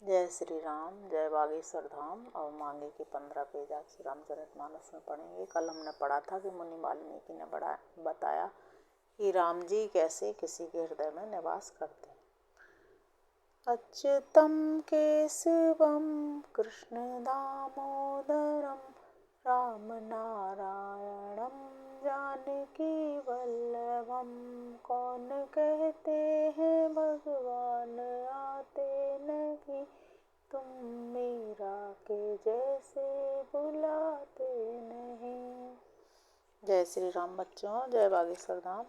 जय श्री राम, जय बागेश्वर धाम। और मांगे की 15 पेज आप श्री रामचरितमानस में पढ़ेंगे। कल हमने पढ़ा था कि मुनि वाल्मीकि ने बताया कि राम जी कैसे किसी के हृदय में निवास करते हैं। अच्युतम केशवम कृष्ण दामोदरम राम नारायणम जानकी वल्लभम। कौन कहते हैं भगवान आते नहीं, तुम मीरा के जैसे बुलाते नहीं। जय श्री राम बच्चों, जय बागेश्वर धाम।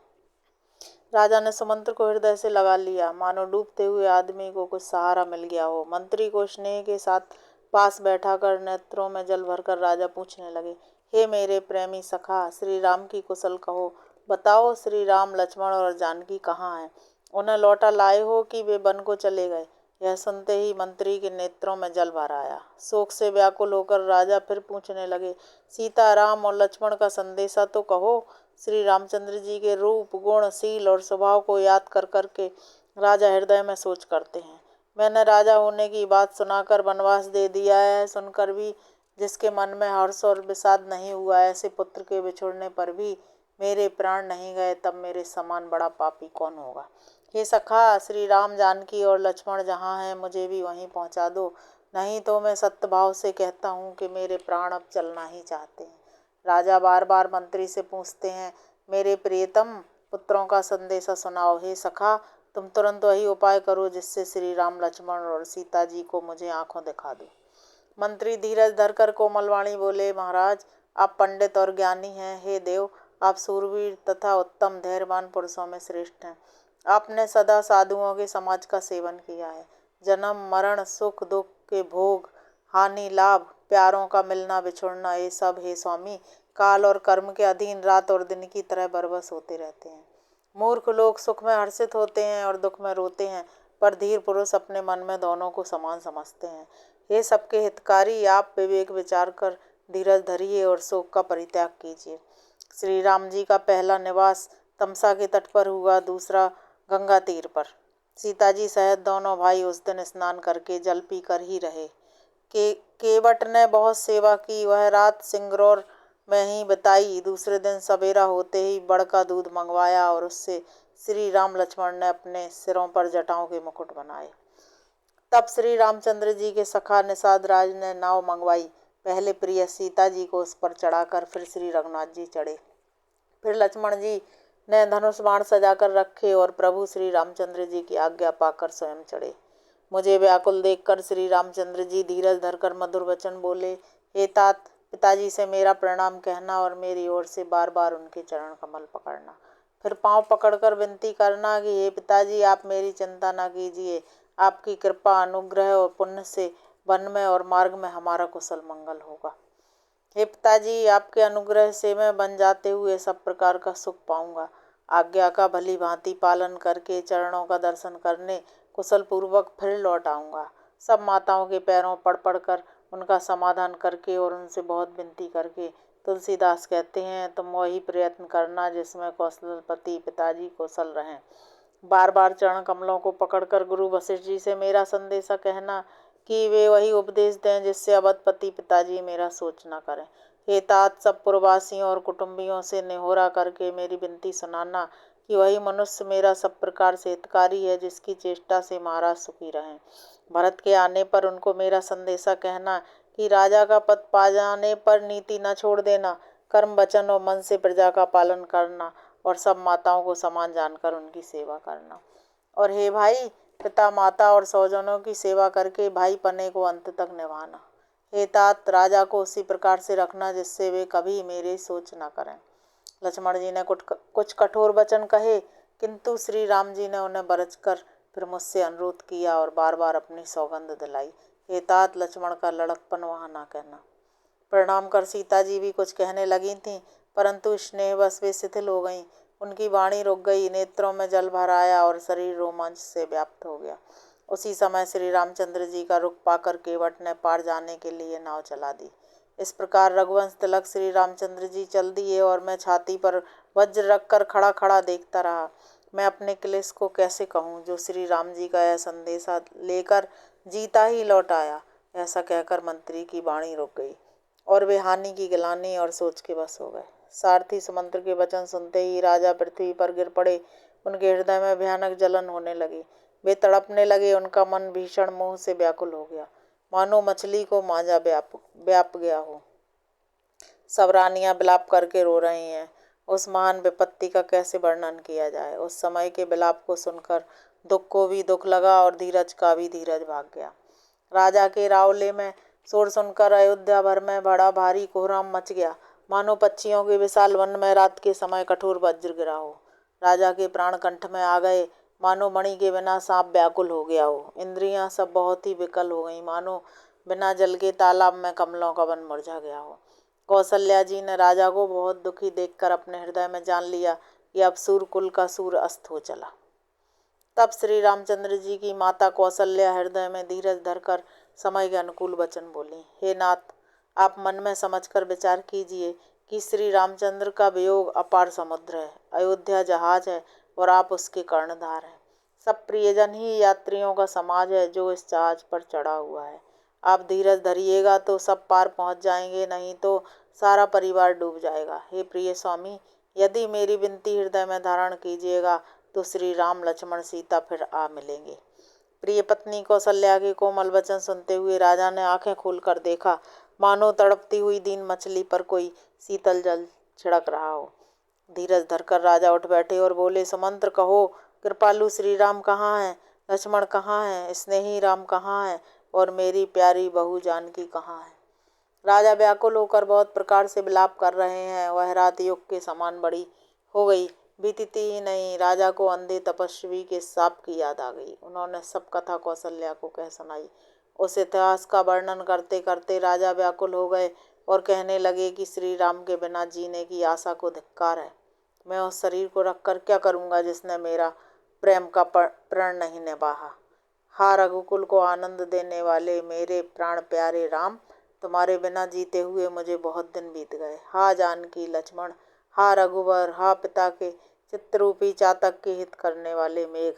राजा ने सुमंत्र को हृदय से लगा लिया, मानो डूबते हुए आदमी को कुछ सहारा मिल गया हो। मंत्री को स्नेह के साथ पास बैठा कर नेत्रों में जल भरकर राजा पूछने लगे, हे मेरे प्रेमी सखा, श्री राम की कुशल कहो। बताओ, श्री राम, लक्ष्मण और जानकी कहाँ हैं? उन्हें लौटा लाए हो कि वे वन को चले गए? यह सुनते ही मंत्री के नेत्रों में जल भर आया। शोक से व्याकुल होकर राजा फिर पूछने लगे, सीता, राम और लक्ष्मण का संदेशा तो कहो। श्री रामचंद्र जी के रूप, गुण, शील और स्वभाव को याद कर करके राजा हृदय में सोच करते हैं। मैंने राजा होने की बात सुनाकर वनवास दे दिया है, सुनकर भी जिसके मन में हर्ष और विषाद नहीं हुआ, ऐसे पुत्र के बिछुड़ने पर भी मेरे प्राण नहीं गए, तब मेरे समान बड़ा पापी कौन होगा। हे सखा, श्री राम, जानकी और लक्ष्मण जहाँ हैं मुझे भी वहीं पहुँचा दो, नहीं तो मैं सत्य भाव से कहता हूँ कि मेरे प्राण अब चलना ही चाहते हैं। राजा बार बार मंत्री से पूछते हैं, मेरे प्रियतम पुत्रों का संदेशा सुनाओ। हे सखा, तुम तुरंत वही उपाय करो जिससे श्री राम, लक्ष्मण और सीता जी को मुझे आंखों दिखा दो। मंत्री धीरज धरकर कोमलवाणी बोले, महाराज, आप पंडित और ज्ञानी हैं। हे देव, आप सूरवीर तथा उत्तम धैर्यवान पुरुषों में श्रेष्ठ हैं। आपने सदा साधुओं के समाज का सेवन किया है। जन्म मरण, सुख दुख के भोग, हानि लाभ, प्यारों का मिलना बिछुड़ना, ये सब हे स्वामी काल और कर्म के अधीन रात और दिन की तरह बरबस होते रहते हैं। मूर्ख लोग सुख में हर्षित होते हैं और दुख में रोते हैं, पर धीर पुरुष अपने मन में दोनों को समान समझते हैं। हे सबके हितकारी, आप विवेक विचार कर धीरज धरिए और शोक का परित्याग कीजिए। श्री राम जी का पहला निवास तमसा के तट पर हुआ, दूसरा गंगा तीर पर। सीता जी सहित दोनों भाई उस दिन स्नान करके जल पी कर ही रहे। केवट ने बहुत सेवा की, वह रात सिंगरौर में ही बिताई। दूसरे दिन सवेरा होते ही बड़ का दूध मंगवाया और उससे श्री राम, लक्ष्मण ने अपने सिरों पर जटाओं के मुकुट बनाए। तब श्री रामचंद्र जी के सखा निषाद राज ने नाव मंगवाई। पहले प्रिय सीता जी को उस पर चढ़ाकर फिर श्री रघुनाथ जी चढ़े। फिर लक्ष्मण जी ने धनुष बाण सजाकर रखे और प्रभु श्री रामचंद्र जी की आज्ञा पाकर स्वयं चढ़े। मुझे व्याकुल देखकर श्री रामचंद्र जी धीरज धरकर मधुर वचन बोले, हे तात, पिताजी से मेरा प्रणाम कहना और मेरी ओर से बार बार उनके चरण कमल पकड़ना। फिर पांव पकड़कर विनती करना कि हे पिताजी, आप मेरी चिंता न कीजिए। आपकी कृपा, अनुग्रह और पुण्य से वन में और मार्ग में हमारा कुशल मंगल होगा। हे पिताजी, आपके अनुग्रह से मैं बन जाते हुए सब प्रकार का सुख पाऊंगा। आज्ञा का भली भांति पालन करके चरणों का दर्शन करने कुशल पूर्वक फिर लौट आऊँगा। सब माताओं के पैरों पड़ पड़ कर उनका समाधान करके और उनसे बहुत विनती करके तुलसीदास कहते हैं, तुम वही प्रयत्न करना जिसमें कौशलपति पिताजी कुशल रहें। बार बार चरण कमलों को पकड़कर गुरु वशिष्ठ जी से मेरा संदेशा कहना कि वे वही उपदेश दें जिससे अवधपति पिताजी मेरा सोच न करें। हे तात, सब पुरवासियों और कुटुंबियों से निहोरा करके मेरी विनती सुनाना कि वही मनुष्य मेरा सब प्रकार से हितकारी है जिसकी चेष्टा से महाराज सुखी रहें। भरत के आने पर उनको मेरा संदेशा कहना कि राजा का पद पा जाने पर नीति न छोड़ देना, कर्म वचन और मन से प्रजा का पालन करना और सब माताओं को समान जानकर उनकी सेवा करना। और हे भाई, पिता माता और स्वजनों की सेवा करके भाई पने को अंत तक निभाना। हे तात, राजा को उसी प्रकार से रखना जिससे वे कभी मेरी सोच न करें। लक्ष्मण जी ने कुछ कठोर वचन कहे, किंतु श्री राम जी ने उन्हें बरच कर फिर मुझसे अनुरोध किया और बार बार अपनी सौगंध दिलाई। हे तात, लक्ष्मण का लड़कपन वहाँ ना कहना। प्रणाम कर सीता जी भी कुछ कहने लगी थीं, परंतु स्नेहवश वे शिथिल हो गईं। उनकी वाणी रुक गई, नेत्रों में जल भर आया और शरीर रोमांच से व्याप्त हो गया। उसी समय श्री रामचंद्र जी का रुख पाकर केवट ने पार जाने के लिए नाव चला दी। इस प्रकार रघुवंश तिलक श्री रामचंद्र जी चल दिए और मैं छाती पर वज्र रखकर खड़ा खड़ा देखता रहा। मैं अपने क्लेश को कैसे कहूँ जो श्री राम जी का यह संदेशा लेकर जीता ही लौट आया। ऐसा कहकर मंत्री की वाणी रुक गई और वे हानि की गिलानी और सोच के बस हो गए। सारथी सुमंत्र के वचन सुनते ही राजा पृथ्वी पर गिर पड़े। उनके हृदय में भयानक जलन होने लगी। वे तड़पने लगे। उनका मन भीषण मोह से व्याकुल हो गया, मानो मछली को मांझा व्याप गया हो। सब रानियां विलाप करके रो रही हैं। उस महान विपत्ति का कैसे वर्णन किया जाए। उस समय के विलाप को सुनकर दुख को भी दुख लगा और धीरज का भी धीरज भाग गया। राजा के रावले में शोर सुनकर अयोध्या भर में बड़ा भारी कोहराम मच गया, मानो पक्षियों के विशाल वन में रात के समय कठोर वज्र गिरा हो। राजा के प्राण कंठ में आ गए, मानो मणि के बिना सांप व्याकुल हो गया हो। इंद्रियां सब बहुत ही विकल हो गईं, मानो बिना जल के तालाब में कमलों का वन मुरझा गया हो। कौशल्या जी ने राजा को बहुत दुखी देखकर अपने हृदय में जान लिया कि अब सूर कुल का सूर अस्त हो चला। तब श्री रामचंद्र जी की माता कौशल्या हृदय में धीरज धरकर समय के अनुकूल वचन बोली। हे नाथ, आप मन में समझकर विचार कीजिए कि श्री रामचंद्र का वियोग अपार समुद्र है, अयोध्या जहाज है और आप उसके कर्णधार हैं। सब प्रियजन ही यात्रियों का समाज है जो इस जहाज पर चढ़ा हुआ है। आप धीरज धरिएगा तो सब पार पहुंच जाएंगे, नहीं तो सारा परिवार डूब जाएगा। हे प्रिय स्वामी, यदि मेरी विनती हृदय में धारण कीजिएगा तो श्री राम लक्ष्मण सीता फिर आ मिलेंगे। प्रिय पत्नी कौशल्या के कोमल वचन सुनते हुए राजा ने आंखें खोलकर देखा, मानो तड़पती हुई दीन मछली पर कोई शीतल जल छिड़क रहा हो। धीरज धरकर राजा उठ बैठे और बोले, सुमंत्र कहो, कृपालु श्री राम कहाँ हैं? लक्ष्मण कहाँ हैं? स्नेही राम कहाँ हैं? और मेरी प्यारी बहू जानकी कहाँ है? राजा व्याकुल होकर बहुत प्रकार से विलाप कर रहे हैं। वह रात युग के समान बड़ी हो गई, बीतती ही नहीं। राजा को अंधे तपस्वी के शाप की याद आ गई। उन्होंने सब कथा कौशल्या को कह सुनाई। उस इतिहास का वर्णन करते करते राजा व्याकुल हो गए और कहने लगे कि श्री राम के बिना जीने की आशा को धिक्कार है। मैं उस शरीर को रखकर क्या करूँगा जिसने मेरा प्रेम का प्रण नहीं निभाया। हा रघुकुल को आनंद देने वाले मेरे प्राण प्यारे राम, तुम्हारे बिना जीते हुए मुझे बहुत दिन बीत गए। हा जानकी लक्ष्मण, हा रघुवर, हा पिता के चित्तरूपी चातक के हित करने वाले मेघ।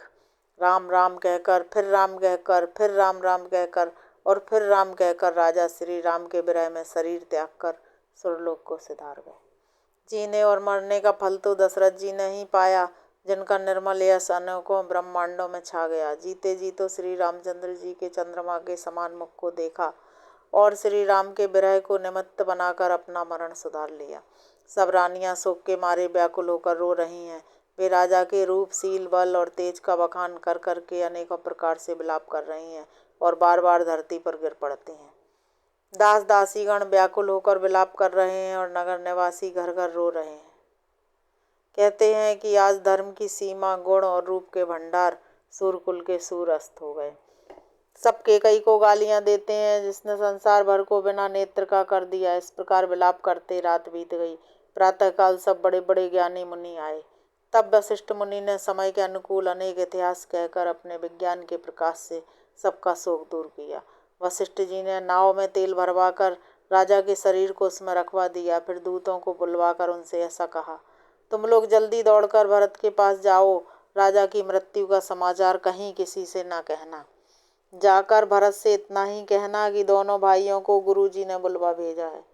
राम राम कहकर, फिर राम कहकर, फिर राम राम कहकर और फिर राम कहकर राजा श्री राम के विरह में शरीर त्याग कर सुरलोक को सिधार गए। जीने और मरने का फल तो दशरथ जी ने ही पाया, जिनका निर्मल यश अनेकों ब्रह्मांडों में छा गया। जीते जी तो श्री रामचंद्र जी के चंद्रमा के समान मुख को देखा और श्री राम के विरह को निमित्त बनाकर अपना मरण सुधार लिया। सब रानियां शोक के मारे व्याकुल होकर रो रही हैं। वे राजा के रूप, शील, बल और तेज का बखान कर करके अनेकों प्रकार से विलाप कर रही हैं और बार बार धरती पर गिर पड़ती हैं। दास दासीगण व्याकुल होकर विलाप कर रहे हैं और नगर निवासी घर घर रो रहे हैं। कहते हैं कि आज धर्म की सीमा, गुण और रूप के भंडार, सूरकुल के सूर अस्त हो गए। सबके कई को गालियां देते हैं, जिसने संसार भर को बिना नेत्र का कर दिया। इस प्रकार विलाप करते रात बीत गई। प्रातःकाल सब बड़े बड़े ज्ञानी मुनि आए। तब वशिष्ठ मुनि ने समय के अनुकूल अनेक इतिहास कहकर अपने विज्ञान के प्रकाश से सबका शोक दूर किया। वशिष्ठ जी ने नाव में तेल भरवा कर राजा के शरीर को उसमें रखवा दिया। फिर दूतों को बुलवाकर उनसे ऐसा कहा, तुम लोग जल्दी दौड़कर भरत के पास जाओ। राजा की मृत्यु का समाचार कहीं किसी से न कहना। जाकर भरत से इतना ही कहना कि दोनों भाइयों को गुरुजी ने बुलवा भेजा है।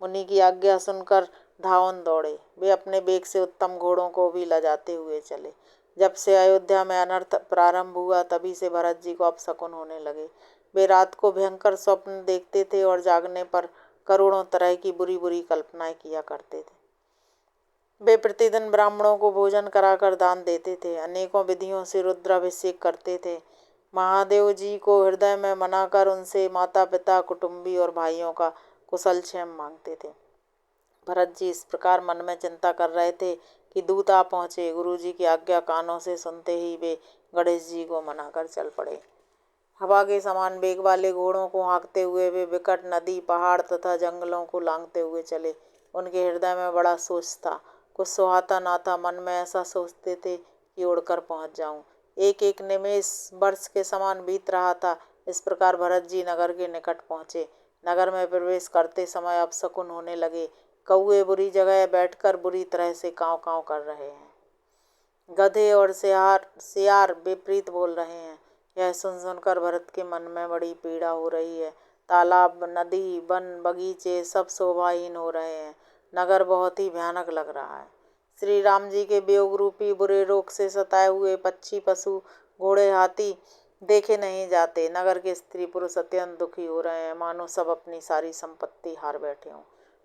मुनि की आज्ञा सुनकर धावन दौड़े। वे अपने वेग से उत्तम घोड़ों को भी लजाते हुए चले। जब से अयोध्या में अनर्थ प्रारंभ हुआ, तभी से भरत जी को अपशकुन होने लगे। वे रात को भयंकर स्वप्न देखते थे और जागने पर करोड़ों तरह की बुरी बुरी कल्पनाएं किया करते थे। वे प्रतिदिन ब्राह्मणों को भोजन कराकर दान देते थे, अनेकों विधियों से रुद्राभिषेक करते थे। महादेव जी को हृदय में मनाकर उनसे माता पिता, कुटुंबी और भाइयों का कुशल क्षेम मांगते थे। भरत जी इस प्रकार मन में चिंता कर रहे थे कि दूत आ पहुँचे। गुरु जी की आज्ञा कानों से सुनते ही वे गणेश जी को मनाकर चल पड़े। हवा के समान वेग वाले घोड़ों को हाँकते हुए वे विकट नदी, पहाड़ तथा जंगलों को लांघते हुए चले। उनके हृदय में बड़ा सोच था। कुछ सुहाता ना था। मन में ऐसा सोचते थे कि उड़कर पहुंच जाऊं। एक एक निमेष वर्ष के समान बीत रहा था। इस प्रकार भरत जी नगर के निकट पहुंचे। नगर में प्रवेश करते समय अपशकुन होने लगे। कौवे बुरी जगह बैठकर बुरी तरह से काँव काँव कर रहे हैं। गधे और सियार विपरीत बोल रहे हैं। यह सुन सुनकर भरत के मन में बड़ी पीड़ा हो रही है। तालाब, नदी, वन, बगीचे सब शोभाहीन हो रहे हैं। नगर बहुत ही भयानक लग रहा है। श्री राम जी के वियोग रूपी बुरे रोग से सताए हुए पक्षी, पशु, घोड़े, हाथी देखे नहीं जाते। नगर के स्त्री पुरुष अत्यंत दुखी हो रहे हैं, मानो सब अपनी सारी संपत्ति हार बैठे हों।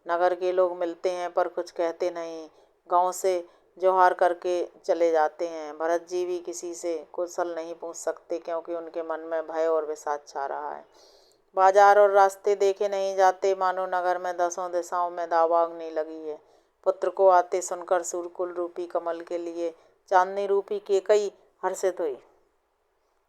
नगर के लोग मिलते हैं पर कुछ कहते नहीं, गांव से जोहार करके चले जाते हैं। भरत जी भी किसी से कुशल नहीं पूछ सकते, क्योंकि उनके मन में भय और विषाद छा रहा है। बाजार और रास्ते देखे नहीं जाते, मानो नगर में दसों दिशाओं में दावाग्नि लगी है। पुत्र को आते सुनकर सूर्यकुल रूपी कमल के लिए चांदनी रूपी केकई हर्षित हुई।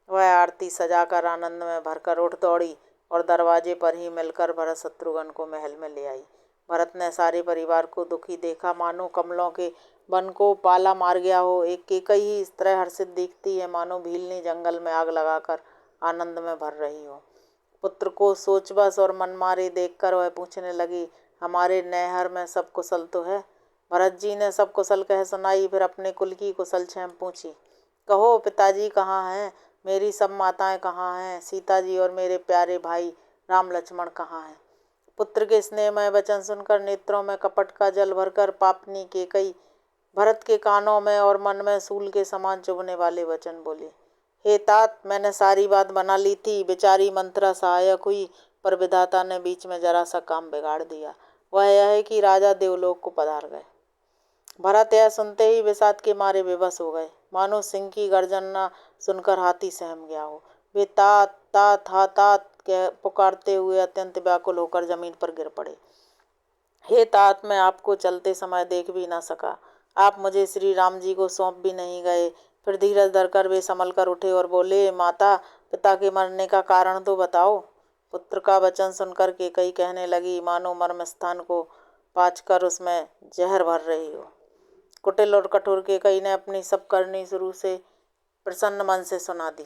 वह आरती सजाकर आनंद में भरकर उठ दौड़ी और दरवाजे पर ही मिलकर भरत शत्रुघ्न को महल में ले आई। भरत ने सारे परिवार को दुखी देखा, मानो कमलों के वन को पाला मार गया हो। एक केकई ही इस तरह हर्षित दिखती है, मानो भीलनी जंगल में आग लगाकर आनंद में भर रही हो। पुत्र को सोचबस और मनमारे देखकर वह पूछने लगी, हमारे नैहर में सब कुशल तो है? भरत जी ने सब कुशल कह सुनाई, फिर अपने कुल की कुशल क्षेम पूछी। कहो पिताजी कहाँ हैं? मेरी सब माताएं कहाँ हैं? सीता जी और मेरे प्यारे भाई राम लक्ष्मण कहाँ हैं? पुत्र के स्नेहमय वचन सुनकर नेत्रों में कपट का जल भरकर पापनी केकई भरत के कानों में और मन में सूल के समान चुभने वाले वचन बोली। हे तात, मैंने सारी बात बना ली थी। बेचारी मंत्रा सहायक हुई, पर विधाता ने बीच में जरा सा काम बिगाड़ दिया। वह यह है कि राजा देवलोक को पधार गए। भरत यह सुनते ही विषाद के मारे बेबस हो गए, मानो सिंह की गर्जना सुनकर हाथी सहम गया हो। वे तात तात हा तात के पुकारते हुए अत्यंत व्याकुल होकर जमीन पर गिर पड़े। हे तात, मैं आपको चलते समय देख भी ना सका। आप मुझे श्री राम जी को सौंप भी नहीं गए। फिर धीरज धरकर वे संभल कर उठे और बोले, माता, पिता के मरने का कारण तो बताओ। पुत्र का वचन सुनकर केकई कहने लगी, मानो मर्म स्थान को पाँच कर उसमें जहर भर रही हो। कुटिल और कठोर केकई ने अपनी सब करनी शुरू से प्रसन्न मन से सुना दी।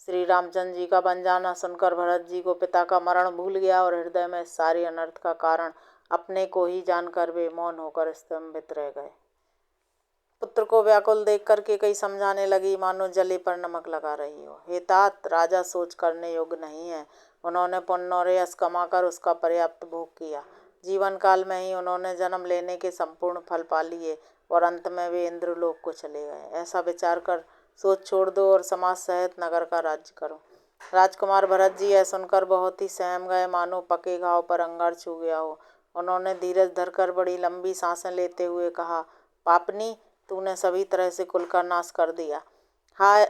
श्री रामचंद्र जी का बन जाना सुनकर भरत जी को पिता का मरण भूल गया और हृदय में सारे अनर्थ का कारण अपने को ही जानकर वे मौन होकर स्तंभित रह गए। पुत्र को व्याकुल देख कर केकई समझाने लगी, मानो जले पर नमक लगा रही हो। हे तात, राजा सोच करने योग्य नहीं है। उन्होंने पुण्य और यश कमाकर उसका पर्याप्त भोग किया। जीवन काल में ही उन्होंने जन्म लेने के संपूर्ण फल पा लिए और अंत में वे इंद्रलोक को चले गए। ऐसा विचार कर सोच छोड़ दो और समाज सहित नगर का राज्य करो। राजकुमार भरत जी यह सुनकर बहुत ही सहम गए, मानो पके घाव पर अंगार छू गया हो। उन्होंने धीरज धरकर बड़ी लंबी सांसें लेते हुए कहा, पापनी, तूने सभी तरह से कुल का नाश कर दिया। हाय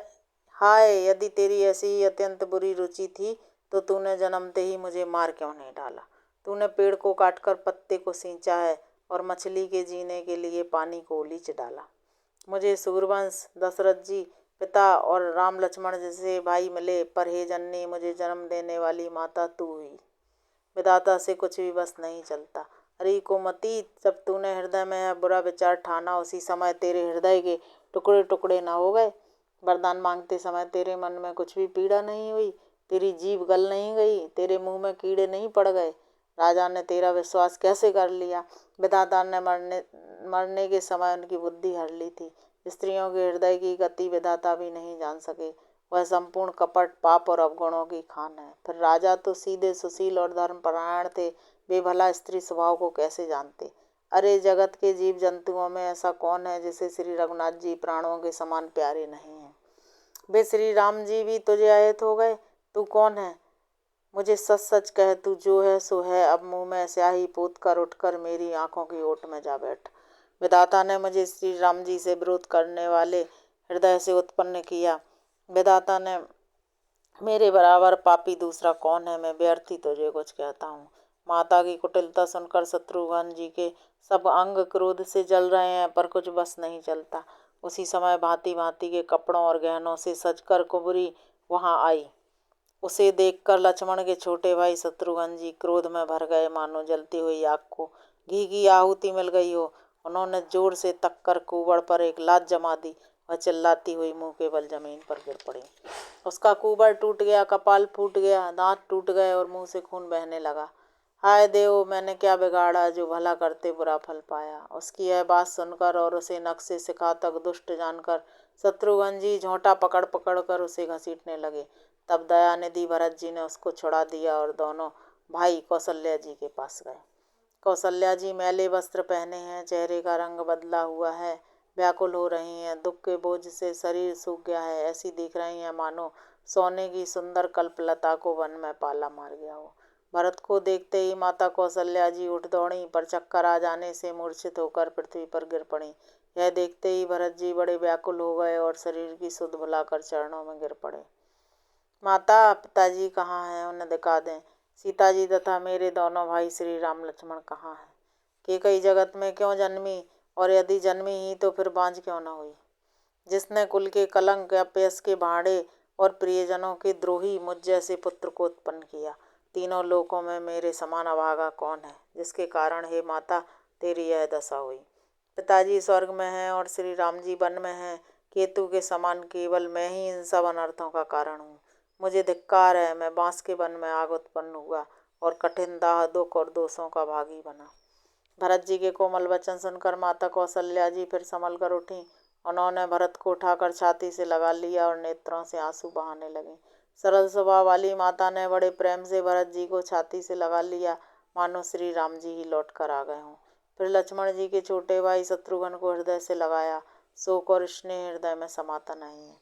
हाय, यदि तेरी ऐसी ही अत्यंत बुरी रुचि थी तो तूने जन्मते ही मुझे मार क्यों नहीं डाला? तूने पेड़ को काटकर पत्ते को सींचा है और मछली के जीने के लिए पानी को उलीच डाला। मुझे सूर्यवंश, दशरथ जी पिता और राम लक्ष्मण जैसे भाई मिले, पर हे जननी, मुझे जन्म देने वाली माता तू हुई। विधाता से कुछ भी बस नहीं चलता। अरे कुमती, जब तूने हृदय में यह बुरा विचार ठाना, उसी समय तेरे हृदय के टुकड़े टुकड़े न हो गए। वरदान मांगते समय तेरे मन में कुछ भी पीड़ा नहीं हुई, तेरी जीभ गल नहीं गई, तेरे मुंह में कीड़े नहीं पड़ गए। राजा ने तेरा विश्वास कैसे कर लिया? विधाता ने मरने के समय उनकी बुद्धि हर ली थी। स्त्रियों के हृदय की गति विधाता भी नहीं जान सके। वह संपूर्ण कपट, पाप और अवगुणों की खान है। फिर राजा तो सीधे सुशील और धर्मपरायण थे, वे भला स्त्री स्वभाव को कैसे जानते? अरे जगत के जीव जंतुओं में ऐसा कौन है जिसे श्री रघुनाथ जी प्राणों के समान प्यारे नहीं हैं? वे श्री राम जी भी तुझे अहित हो गए। तू कौन है? मुझे सच सच कह, तू जो है सो है। अब मुंह में स्याही पोत कर उठकर मेरी आंखों की ओट में जा बैठ। विधाता ने मुझे श्री राम जी से विरोध करने वाले हृदय से उत्पन्न किया। विधाता ने मेरे बराबर पापी दूसरा कौन है? मैं व्यर्थ ही तुझे कुछ कहता हूँ। माता की कुटिलता सुनकर शत्रुघ्न जी के सब अंग क्रोध से जल रहे हैं, पर कुछ बस नहीं चलता। उसी समय भांति भांति के कपड़ों और गहनों से सजकर कुबरी वहां आई। उसे देखकर लक्ष्मण के छोटे भाई शत्रुघ्न जी क्रोध में भर गए, मानो जलती हुई आग को घी की आहुति मिल गई हो। उन्होंने जोर से तक कर कुबड़ पर एक लात जमा दी। वह चिल्लाती हुई मुंह के बल जमीन पर गिर पड़ी। उसका कुबड़ टूट गया, कपाल फूट गया, दांत टूट गए और मुंह से खून बहने लगा। हाय देव, मैंने क्या बिगाड़ा जो भला करते बुरा फल पाया? उसकी यह बात सुनकर और उसे नख से शिखा तक दुष्ट जानकर शत्रुघ्न जी झोंटा पकड़ पकड़ कर उसे घसीटने लगे। तब दयानिधि भरत जी ने उसको छुड़ा दिया और दोनों भाई कौशल्या जी के पास गए। कौशल्या जी मैले वस्त्र पहने हैं, चेहरे का रंग बदला हुआ है, व्याकुल हो रही हैं, दुख के बोझ से शरीर सूख गया है, ऐसी दिख रही हैं मानो सोने की सुंदर कल्पलता को वन में पाला मार गया हो। भरत को देखते ही माता कौशल्या जी उठ दौड़ी, पर चक्कर आ जाने से मूर्छित होकर पृथ्वी पर गिर पड़ी। यह देखते ही भरत जी बड़े व्याकुल हो गए और शरीर की सुध भुलाकर चरणों में गिर पड़े। माता, पिताजी कहाँ हैं? उन्हें दिखा दें। सीता जी तथा मेरे दोनों भाई श्री राम लक्ष्मण कहाँ हैं? कैकेयी जगत में क्यों जन्मी, और यदि जन्मी ही तो फिर बांझ क्यों न हुई? जिसने कुल के कलंक, अपयश के भाड़े और प्रियजनों के द्रोही मुझ जैसे पुत्र को उत्पन्न किया। तीनों लोकों में मेरे समान अभागा कौन है, जिसके कारण हे माता तेरी यह दशा हुई? पिताजी स्वर्ग में हैं और श्री राम जी वन में हैं। केतु के समान केवल मैं ही इन सब अनर्थों का कारण हूँ। मुझे धिक्कार है, मैं बांस के वन में आग उत्पन्न हुआ और कठिन दाह, दुख और दोषों का भागी बना। भरत जी के कोमल वचन सुनकर माता कौशल्या जी फिर संभल कर उठी। उन्होंने भरत को उठाकर छाती से लगा लिया और नेत्रों से आंसू बहाने लगे। सरल स्वभाव वाली माता ने बड़े प्रेम से भरत जी को छाती से लगा लिया, मानो श्री राम जी ही लौट कर आ गए हों। फिर लक्ष्मण जी के छोटे भाई शत्रुघ्न को हृदय से लगाया। शोक और स्नेह हृदय में समाता नहीं है।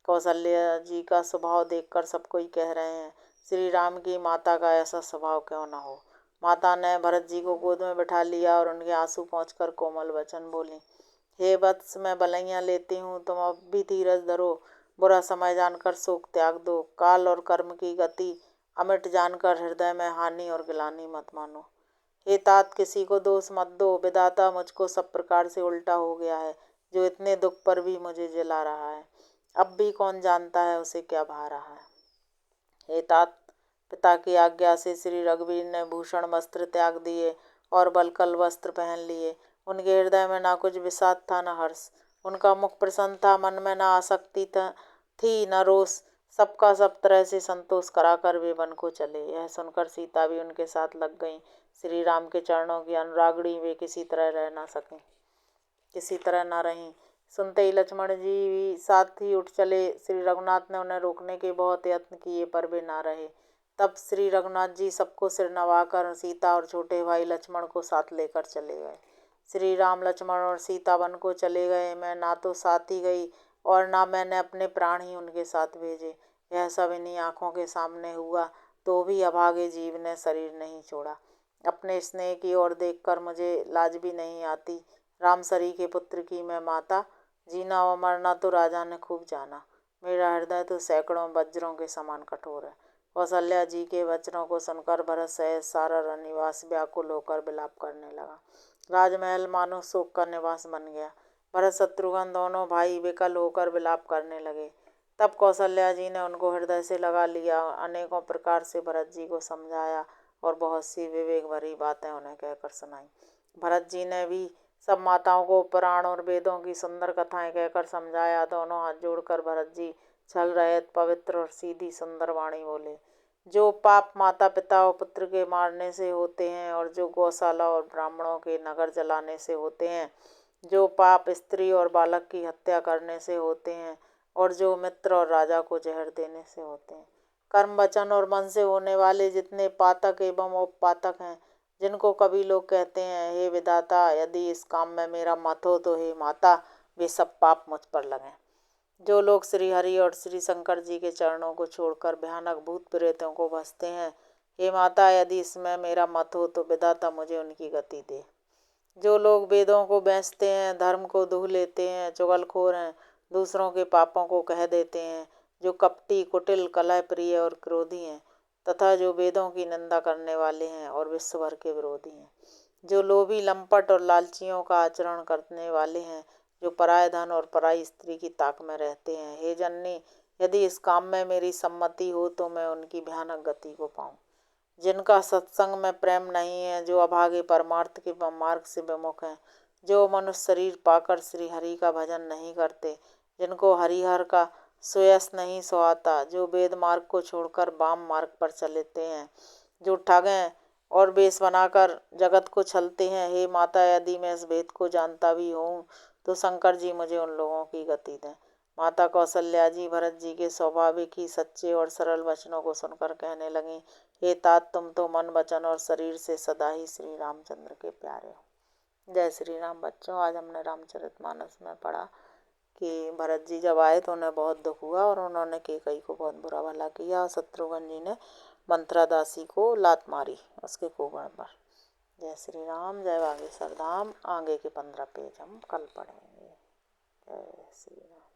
कौशल्या जी का स्वभाव देखकर सब कोई कह रहे हैं, श्री राम की माता का ऐसा स्वभाव क्यों न हो। माता ने भरत जी को गोद में बैठा लिया और उनके आंसू पोंछकर कोमल वचन बोली, हे वत्स, मैं बलैया लेती हूँ, तुम अब भी धीरज धरो। बुरा समय जानकर शोक त्याग दो। काल और कर्म की गति अमिट जानकर हृदय में हानि और गिलानी मत मानो। हे तात, किसी को दोष मत दो। विधाता मुझको सब प्रकार से उल्टा हो गया है, जो इतने दुख पर भी मुझे जिला रहा है। अब भी कौन जानता है उसे क्या भा रहा है। हे तात, पिता की आज्ञा से श्री रघुवीर ने भूषण वस्त्र त्याग दिए और बलकल वस्त्र पहन लिए। उनके हृदय में ना कुछ विषाद था न हर्ष। उनका मुख प्रसन्न था, मन में न आसक्ति थी न रोष। सबका सब तरह से संतोष कराकर वे वन को चले। यह सुनकर सीता भी उनके साथ लग गईं। श्री राम के चरणों की अनुरागणी वे किसी तरह रह ना सकें, किसी तरह न रहीं। सुनते ही लक्ष्मण जी भी साथ ही उठ चले। श्री रघुनाथ ने उन्हें रोकने के बहुत यत्न किए, पर वे ना रहे। तब श्री रघुनाथ जी सबको सिर नवाकर सीता और छोटे भाई लक्ष्मण को साथ लेकर चले गए। श्री राम, लक्ष्मण और सीता वन को चले गए। मैं ना तो साथ ही गई और ना मैंने अपने प्राण ही उनके साथ भेजे। यह सब इन्हीं आँखों के सामने हुआ, तो भी अभागे जीव ने शरीर नहीं छोड़ा। अपने स्नेह की ओर देखकर मुझे लाज भी नहीं आती। रामसरी के पुत्र की मैं माता, जीना और मरना तो राजा ने खूब जाना। मेरा हृदय तो सैकड़ों वज्रों के समान कठोर है। कौशल्या जी के वचनों को सुनकर भरत सहित सारा रनिवास व्याकुल होकर विलाप करने लगा। राजमहल मानो शोक का निवास बन गया। भरत शत्रुघ्न दोनों भाई विकल होकर विलाप करने लगे। तब कौशल्या जी ने उनको हृदय से लगा लिया, अनेकों प्रकार से भरत जी को समझाया और बहुत सी विवेक भरी बातें उन्हें कहकर सुनाई। भरत जी ने भी सब माताओं को पुराण और वेदों की सुंदर कथाएं कहकर समझाया। दोनों हाथ जोड़कर भरत जी छल रहित पवित्र और सीधी सुंदर वाणी बोले, जो पाप माता पिता और पुत्र के मारने से होते हैं, और जो गौशाला और ब्राह्मणों के नगर जलाने से होते हैं, जो पाप स्त्री और बालक की हत्या करने से होते हैं, और जो मित्र और राजा को जहर देने से होते हैं, कर्म वचन और मन से होने वाले जितने पातक एवं उपपातक हैं, जिनको कभी लोग कहते हैं, हे विधाता, यदि इस काम में मेरा मत हो तो हे माता वे सब पाप मुझ पर लगें। जो लोग श्री हरि और श्री शंकर जी के चरणों को छोड़कर भयानक भूत प्रेतों को भसते हैं, हे माता यदि इसमें मेरा मत हो तो विधाता मुझे उनकी गति दे। जो लोग वेदों को बेचते हैं, धर्म को दूह लेते हैं, चुगलखोर हैं, दूसरों के पापों को कह देते हैं, जो कपटी, कुटिल, कलह प्रिय और क्रोधी हैं, तथा जो वेदों की निंदा करने वाले हैं और विश्व भर के विरोधी हैं, जो लोभी, लंपट और लालचियों का आचरण करने वाले हैं, जो पराय धन और पराई स्त्री की ताक में रहते हैं, हे जननी, यदि इस काम में मेरी सम्मति हो तो मैं उनकी भयानक गति को पाऊं। जिनका सत्संग में प्रेम नहीं है, जो अभागे परमार्थ के मार्ग से विमुख हैं, जो मनुष्य शरीर पाकर श्री हरि का भजन नहीं करते, जिनको हरिहर का सुयस नहीं सुहाता, जो वेद मार्ग को छोड़कर वाम मार्ग पर चलते हैं, जो ठगें और बेश बनाकर जगत को छलते हैं, हे माता यदि मैं इस भेद को जानता भी हूँ तो शंकर जी मुझे उन लोगों की गति दें। माता कौशल्या जी भरत जी के स्वाभाविक ही सच्चे और सरल वचनों को सुनकर कहने लगी, हे तात, तुम तो मन वचन और शरीर से सदा ही श्री रामचंद्र के प्यारे हो। जय श्री राम। बच्चों, आज हमने रामचरितमानस में पढ़ा कि भरत जी जब आए तो उन्हें बहुत दुख हुआ और उन्होंने कैकई को बहुत बुरा भला किया और शत्रुघ्न जी ने मंत्रा दासी को लात मारी उसके कोबड़ पर। जय श्री राम। जय बागेश्वर धाम। आगे के 15 पेज हम कल पढ़ेंगे। जय श्री राम।